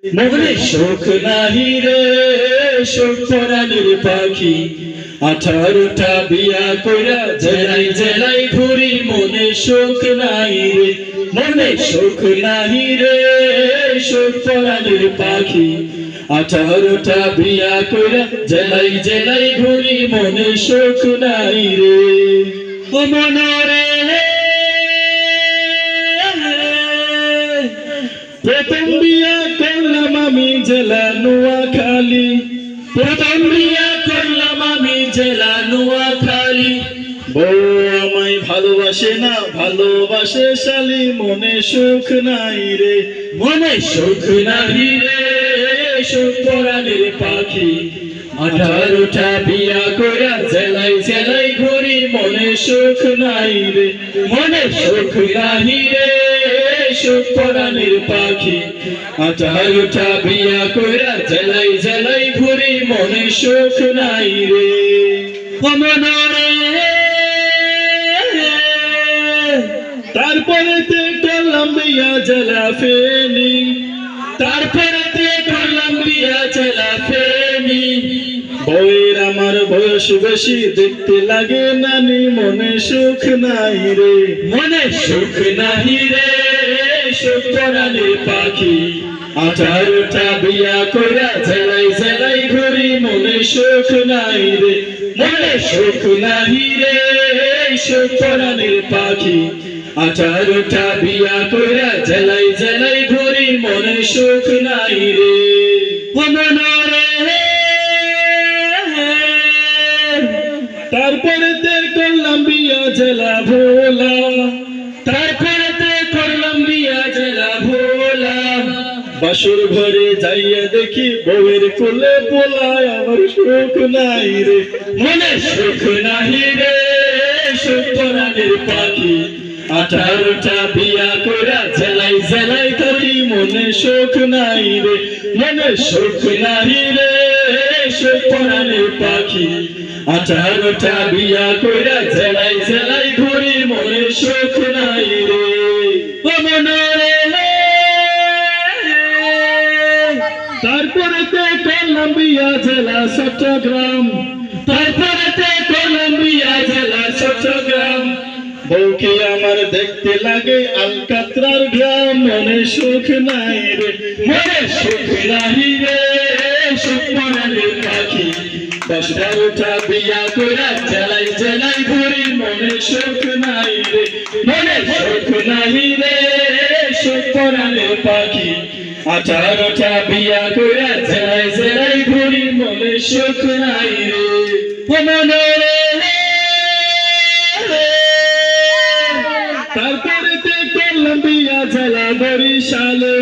মনে সুখ নাহি রে সুখ পরাণের পাখি 18টা বিয়া কইরা জেলাই জেলাই ঘুরি মনে সুখ নাই রে মনে সুখ নাহি রে সুখ পরাণের পাখি 18টা বিয়া কইরা জেলাই জেলাই ঘুরি মনে সুখ নাই রে ও মনরে প্রথম বিয়া করলাম আমি জেলা নোয়াখালী প্রথম বিয়া করলাম আমি জেলা নোয়াখালী বউ আমায় ভালোবাসে না ভালোবাসে শালি মনে সুখ নাই রে মনে সুখ নাই রে সুখ পরাণের পাখি 18টা বিয়া কইরা জেলাই জেলাই ঘুরি মনে সুখ নাই রে মনে সুখ নাই রে সুখ পরাণের পাখি 18টা বিয়া কইরা জেলাই জেলাই ঘুরি মনে সুখ নাই রে মনরে তারপরেতে করলাম বিয়া জেলা ফেনী তারপরেতে করলাম বিয়া জেলা ফেনী বউয়ের আমার বয়স বেশি দেখতে লাগে নানি মনে সুখ নাই রে মনে সুখ নাই রে সুখ পরাণের পাখি 18টা বিয়া কইরা জেলাই জেলাই ঘুরি মনে সুখ নাই রে মনে সুখ নাই রে সুখ পরাণের পাখি 18টা বিয়া কইরা জেলাই জেলাই ঘুরি মনে সুখ নাই রে মনরে তারপরেতে করলাম বিয়া জেলা ভোলা তারপরেতে করলাম বিয়া জেলা ভোলা বাসুর ঘরে যাইয়া দেখি বউয়ের কোলে পোলায় আমার সুখ নাই রে মনে সুখ নাই রে সুখ পরাণের পাখি 18টা বিয়া কইরা জেলাই জেলাই করি মনে সুখ নাই রে মনে সুখ নাই রে সুখ পরাণের পাখি 18টা বিয়া কইরা জেলাই জেলাই ঘুরি মনে সুখ নাই রে মনরে তারপরেতে করলাম বিয়া জেলা চট্টগ্রাম তারপরেতে করলাম বিয়া জেলা চট্টগ্রাম বউকে আমার দেখতে লাগে আলকাতরার গ্রাম মনে সুখ নাই রে মনে সুখ নাই রে সুখ পরাণের পাখি 10-12টা বিয়া কইরা জেলাই জেলাই ঘুরি মনে সুখ নাই রে মনে সুখ নাই রে সুখ পরাণের পাখি 18টা বিয়া কইরা জেলাই জেলাই ঘুরি মনে সুখ নাই রে মনরে তারপরেতে করলাম বিয়া জেলা বরিশালে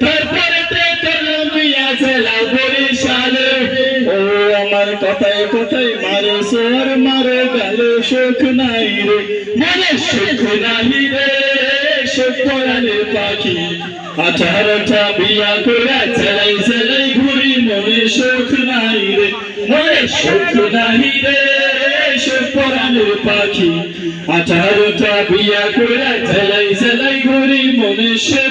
তারপরেতে করলাম বিয়া জেলা বরিশালে ও আমার কথায় কথায় মারে সোর মারে গালে সুখ নাই রে মনে সুখ নাই রে সুখ পরাণের পাখি 18টা বিয়া কইরা জেলাই জেলাই ঘুরি মনে সুখ নাই রে মনে সুখ নাই রে সুখ পরাণের পাখি 18টা বিয়া কইরা জেলাই জেলাই ঘুরি মনে সুখ